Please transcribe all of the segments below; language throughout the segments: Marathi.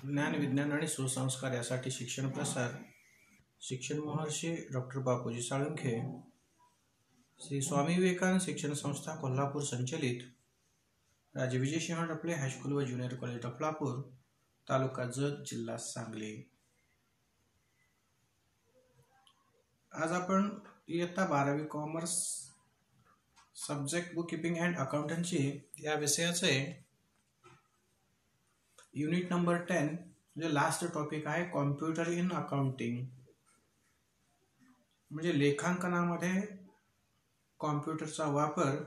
ज्ञान विज्ञान आणि सुसंस्कार यासाठी शिक्षण प्रसार शिक्षण महर्षी डॉक्टर बापूजी साळुंखे श्री स्वामी विवेकानंद शिक्षण संस्था कोल्हापूर संचलित राजे विजयसिंह टपले हायस्कूल व ज्युनियर कॉलेज टफलापूर तालुका जत जिल्हा सांगली। आज आपण इयत्ता 12वी commerce subject book keeping and accountancy या विषयाचे युनिट नंबर 10 म्हणजे लास्ट टॉपिक आहे कॉम्प्युटर इन अकाउंटिंग, म्हणजे लेखांकनामध्ये कॉम्प्युटरचा वापर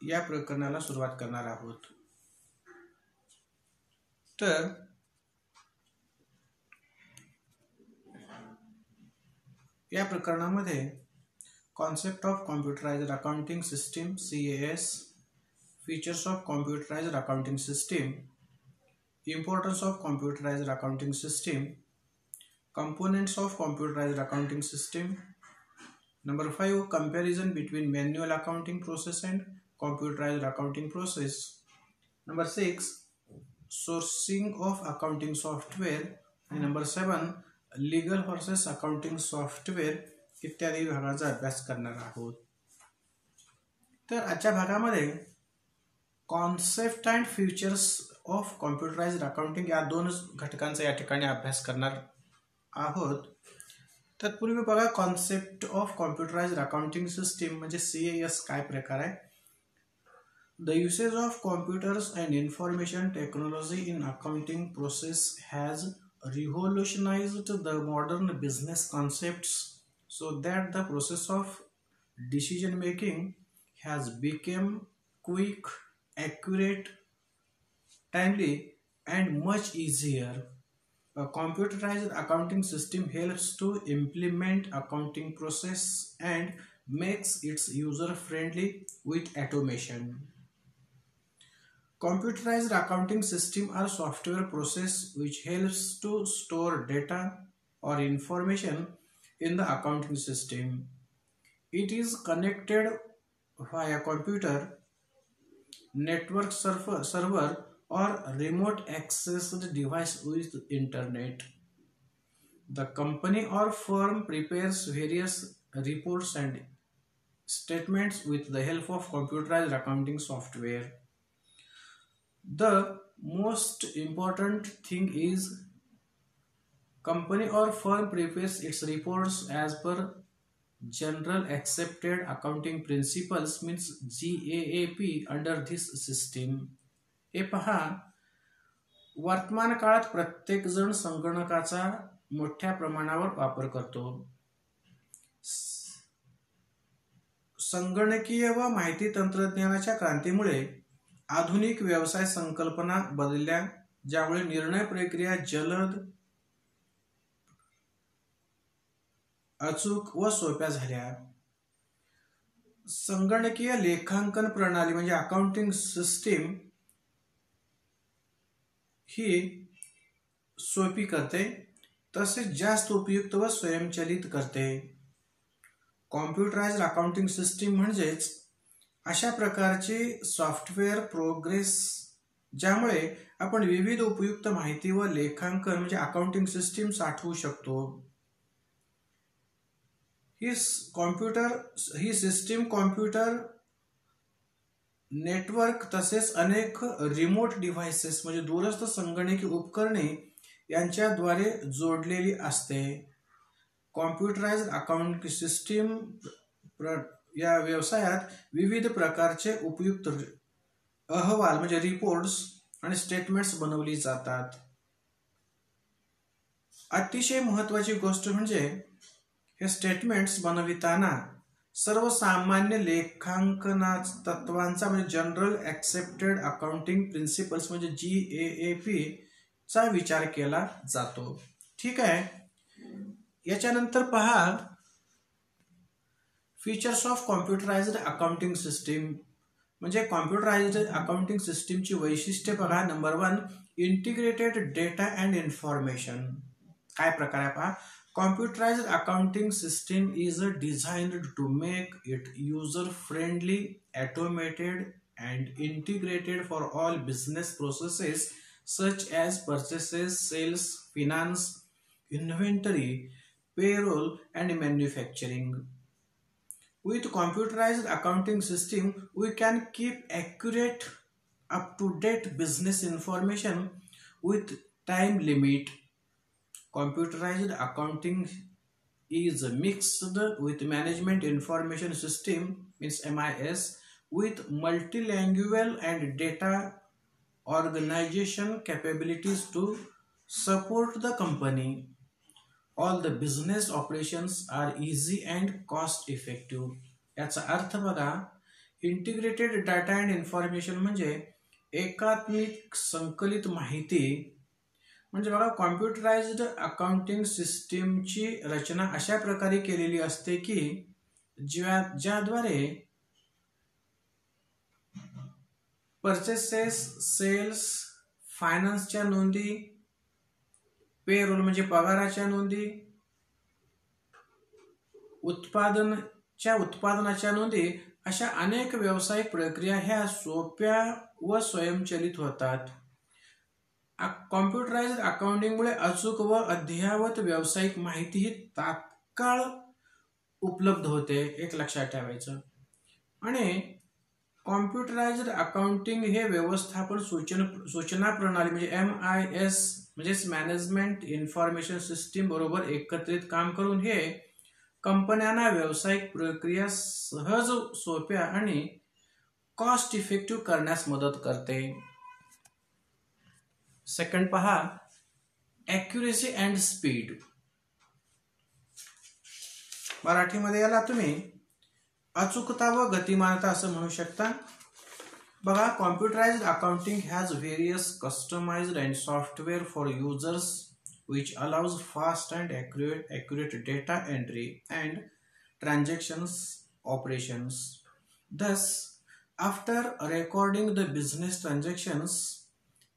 या प्रकरणाला सुरुवात करणार आहोत। तर या प्रकरणामध्ये concept of computerized accounting system CAS, features of computerized accounting system, importance of computerized accounting system, components of computerized accounting system. Number 5, comparison between manual accounting process and computerized accounting process. Number 6, sourcing of accounting software. And number 7, legal versus accounting software इत्यादी भागाचा अभ्यास करणार आहोत। तर आजच्या भागामध्ये concept and features of computerized accounting या दोन घटकांचा या ठिकाणी अभ्यास करणार आहोत। तत्पूर्वी बघा concept of computerized accounting system म्हणजे CAS काय प्रकार आहे। The usage of computers and information technology in accounting process has revolutionized the modern business concepts so that the process of decision making has become quick, accurate, timely and much easier. A computerized accounting system helps to implement accounting process and makes its user friendly with automation. Computerized accounting system are software process which helps to store data or information in the accounting system. It is connected via computer, network server or remote accessed device with internet. The company or firm prepares various reports and statements with the help of computerized accounting software. The most important thing is company or firm prepares its reports as per general accepted accounting principles means GAAP under this system. हे पहा, वर्तमान काळात प्रत्येक जण संगणकाचा मोठ्या प्रमाणावर वापर करतो। संगणकीय व माहिती तंत्रज्ञानाच्या क्रांतीमुळे आधुनिक व्यवसाय संकल्पना बदलल्या, ज्यामुळे निर्णय प्रक्रिया जलद, अचूक व सोप्या झाल्या। संगणकीय लेखांकन प्रणाली म्हणजे अकाउंटिंग सिस्टीम ही सोपी करते, तसेच जास्त उपयुक्त व स्वयंचलित करते। कॉम्प्युटराइज्ड अकाउंटिंग सिस्टीम म्हणजेच अशा प्रकारचे सॉफ्टवेअर प्रोग्रेस ज्यामुळे आपण विविध उपयुक्त माहिती व लेखांकन म्हणजे अकाउंटिंग सिस्टीम साठवू शकतो। ही सिस्टीम कॉम्प्युटर, नेटवर्क तसेच अनेक रिमोट डिव्हाइसेस म्हणजे दूरस्थ संगणकीय उपकरणे यांच्याद्वारे जोडलेली असते। कॉम्प्युटराइज्ड अकाउंटिंग सिस्टीम या व्यवसायात विविध प्रकारचे उपयुक्त अहवाल म्हणजे रिपोर्ट्स आणि स्टेटमेंट्स बनवली जातात। अतिशय महत्त्वाची गोष्ट म्हणजे हे स्टेटमेंट्स बनविताना सर्वसामान्य लेखांकना तत्वांचा म्हणजे जनरल ॲक्सेप्टेड अकाउंटिंग प्रिन्सिपल्स म्हणजे GAAP चा विचार केला जातो। ठीक आहे, याच्यानंतर पहा features of computerized accounting system म्हणजे कॉम्प्युटराइज्ड अकाउंटिंग सिस्टीमची वैशिष्ट्ये बघा। Number 1, integrated data and information. काय प्रकार आहे पहा, computerized accounting system is designed to make it user friendly, automated and integrated for all business processes such as purchases, sales, finance, inventory, payroll, and manufacturing. With computerized accounting system, we can keep accurate, up-to-date business information with time limit. Computerized accounting is mixed with management information system, means MIS, with multilingual and data organization capabilities to support the company. All the business operations are easy and cost effective. याचा अर्थ बघा, इंटिग्रेटेड डाटा अँड इन्फॉर्मेशन म्हणजे एकात्मिक संकलित माहिती. म्हणजे बघा, कॉम्प्युटराइज्ड अकाउंटिंग सिस्टीमची रचना अशा प्रकारे केलेली असते की ज्याद्वारे परचेसेस, सेल्स, फायनान्सच्या नोंदी, पेरोल म्हणजे पगाराच्या नोंदी, उत्पादनाच्या नोंदी, अशा अनेक व्यावसायिक प्रक्रिया ह्या सोप्या व स्वयंचलित होतात. कॉम्प्युटराइज्ड अकाउंटिंगमुळे अचूक व अद्ययावत व्यावसायिक माहिती ही तात्काळ उपलब्ध होते, एक लक्षात ठेवायचं. आणि कॉम्प्युटराइज्ड अकाउंटिंग हे व्यवस्थापन सूचना प्रणाली म्हणजे MIS म्हणजेच मॅनेजमेंट इन्फॉर्मेशन सिस्टीम बरोबर एकत्रित काम करून हे कंपन्यांना व्यावसायिक प्रक्रिया सहज, सोप्या आणि कॉस्ट इफेक्टिव्ह करण्यास मदत करते. सेकंड पहा, ॲक्युरेसी अँड स्पीड. मराठीमध्ये याला तुम्ही अचूकता व गतिमानता असं म्हणू शकता. बघा, computerized accounting has various customized and software for users which allows fast and accurate data entry and transactions operations. Thus, after recording the business transactions,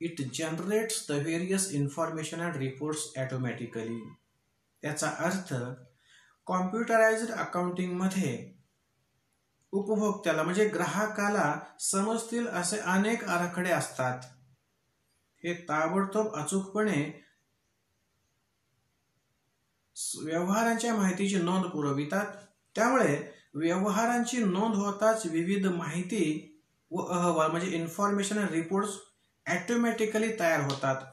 it generates the various information and reports automatically. याचा अर्थ, कॉम्प्युटराइज्ड अकाउंटिंग मध्ये उपभोक्त्याला म्हणजे ग्राहकाला समजतील असे अनेक आराखडे असतात. हे ताबडतोब अचूकपणे व्यवहारांच्या माहितीची नोंद पुरवितात. त्यामुळे व्यवहारांची नोंद होताच विविध माहिती व अहवाल म्हणजे इन्फॉर्मेशन अँड रिपोर्ट्स ऑटोमॅटिकली तयार होतात.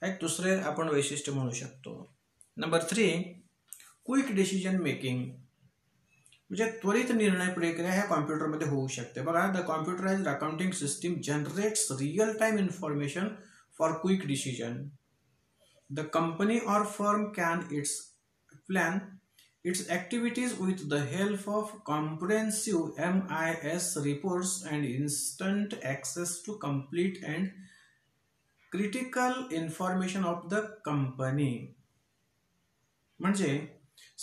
एक दुसरे आपण वैशिष्ट्य म्हणू शकतो. नंबर 3, क्विक डिसिजन मेकिंग म्हणजे त्वरित निर्णय प्रक्रिया ह्या कॉम्प्युटरमध्ये होऊ शकते. बघा, the computerized accounting system generates real time information for quick decision. The company or firm can plan its activities with the help of comprehensive MIS reports and instant access to complete and critical information of the company. म्हणजे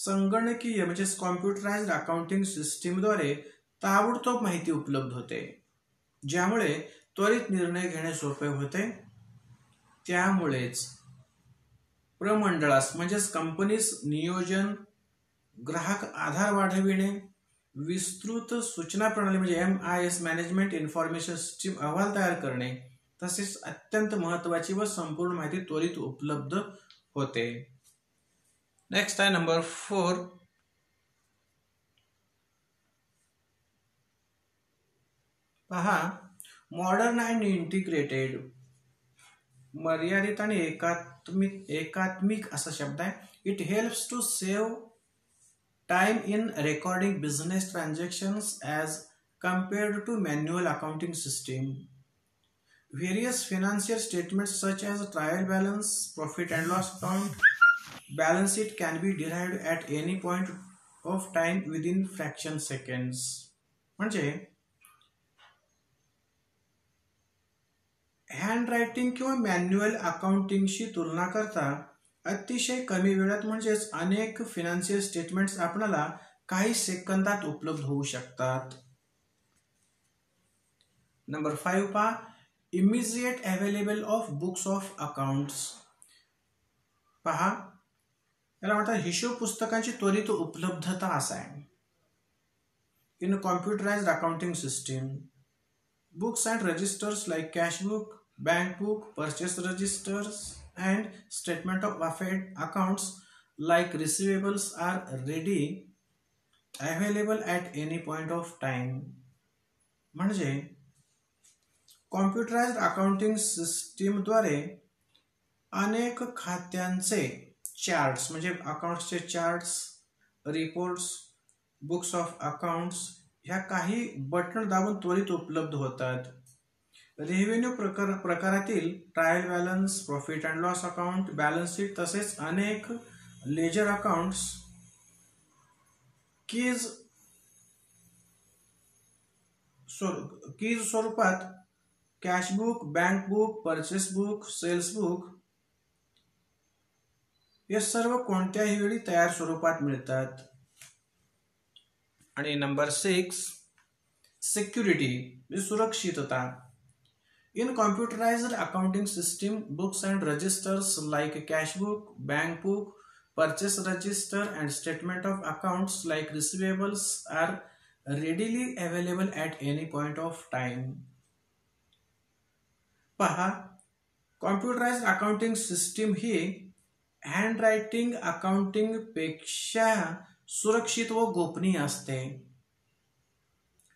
संगणकीय म्हणजे कॉम्प्युटराइज्ड अकाउंटिंग सिस्टीमद्वारे ताबडतोब माहिती उपलब्ध होते, ज्यामुळे त्वरित निर्णय घेणे सोपे होते. त्यामुळेच प्रमंडळास म्हणजेच कंपनीस नियोजन, ग्राहक आधार वाढविणे, विस्तृत सूचना प्रणाली म्हणजे MIS मॅनेजमेंट इन्फॉर्मेशन सिस्टीम अहवाल तयार करणे, तसेच अत्यंत महत्त्वाची व संपूर्ण माहिती त्वरित उपलब्ध होते. नेक्स्ट आहे नंबर 4, पहा, मॉडर्न अँड इंटिग्रेटेड. मर्यादित आणि एकात्मिक असा शब्द आहे. It helps to save time in recording business transactions as compared to manual accounting system. Various financial statements such as trial balance, profit and loss account, balance sheet can be derived at any point of time within fraction seconds. म्हणजे हँड रायटिंग किंवा मॅन्युअल अकाउंटिंगशी तुलना करता अतिशय कमी वेळात म्हणजेच अनेक फिनान्शियल स्टेटमेंट्स आपल्याला काही सेकंदात उपलब्ध होऊ शकतात. नंबर 5 पहा, immediate available of books of accounts. पहा, याला म्हणतात हिशोब पुस्तकांची त्वरित उपलब्धता असा आहे. In computerised accounting system, books and registers like cash book, bank book, purchase registers, and statement of accounts like receivables are ready, available at any point of time. म्हणजे कॉम्प्युटराइज्ड अकाउंटिंग सिस्टीमद्वारे अनेक खात्यांचे चार्ट्स म्हणजे अकाउंट्सचे charts, reports, books of accounts ह्या काही बटन दाबून त्वरित उपलब्ध होतात. रेव्हेन्यू प्रकारातील trial balance, profit and loss account, balance sheet तसेच अनेक लेजर अकाउंट्स कीज स्वरूपात cash book, bank book, purchase book, sales book हे सर्व कोणत्याही वेळी तयार स्वरूपात मिळतात. आणि नंबर 6 सिक्युरिटी म्हणजे सुरक्षितता. In computerized accounting system, books and registers like cash book, bank book, purchase register and statement of accounts like receivables are readily available at any point of time. पहा, computerized accounting system ही हँडरायटिंग अकाउंटिंग पेक्षा सुरक्षित व गोपनीय असते.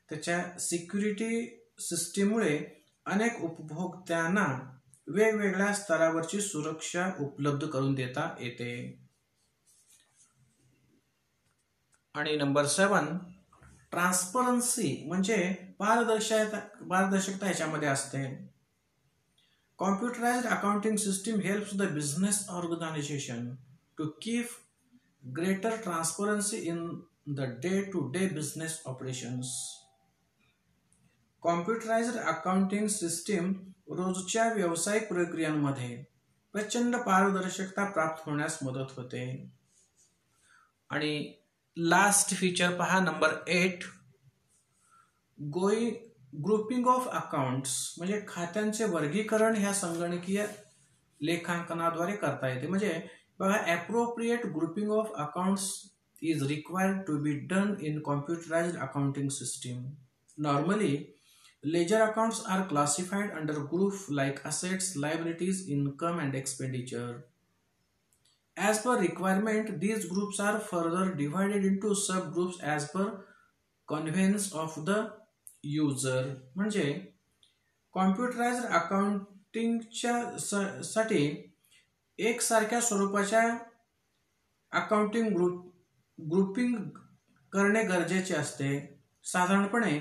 त्याच्या सिक्युरिटी सिस्टीममुळे अनेक उपभोक्त्यांना वेगवेगळ्या स्तरावरची सुरक्षा उपलब्ध करून देता येते. आणि नंबर 7 ट्रान्सपरन्सी म्हणजे पारदर्शकता याच्यामध्ये असते. Computerised accounting system helps the business organisation to keep greater transparency in the day to day business operations. Computerised accounting system रोजच्या व्यावसायिक प्रक्रियांमध्ये प्रचंड पारदर्शकता प्राप्त होण्यास मदत होते. आणि लास्ट फीचर पहा नंबर 8 ग्रुपिंग ऑफ अकाउंट्स म्हणजे खात्यांचे वर्गीकरण ह्या संगणकीय लेखांकनाद्वारे करता येते. म्हणजे बघा, appropriate grouping of accounts is required to be done in computerised accounting system. Normally ledger accounts are classified under group like assets, liabilities, income and expenditure. As per requirement, these groups are further divided into subgroups as per convenience of the user. म्हणजे कॉम्प्युटराइज्ड अकाउंटिंगच्या साठी एकसारख्या स्वरूपाच्या अकाउंटिंग ग्रुपिंग करणे गरजेचे असते. साधारणपणे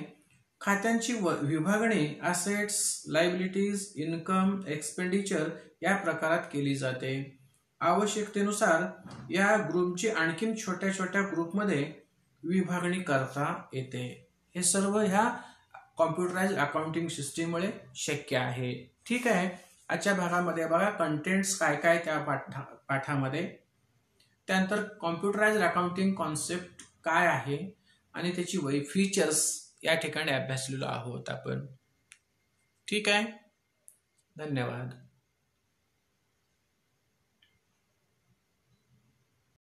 खात्यांची विभागणी असेट्स, लायबिलिटीज, इन्कम, एक्सपेंडिचर या प्रकारात केली जाते. आवश्यकतेनुसार या ग्रुपची आणखीन छोट्या छोट्या ग्रुपमध्ये विभागणी करता येते. हे सर्व ह्या कॉम्प्युटराइज्ड अकाउंटिंग सिस्टीममुळे शक्य आहे. ठीक आहे, आजच्या भागामध्ये बघा कंटेंट्स काय काय त्या पाठामध्ये, त्यानंतर कॉम्प्युटराइज्ड अकाउंटिंग कॉन्सेप्ट काय आहे आणि त्याची फीचर्स या ठिकाणी अभ्यासलेलो आहोत आपण. ठीक आहे, धन्यवाद.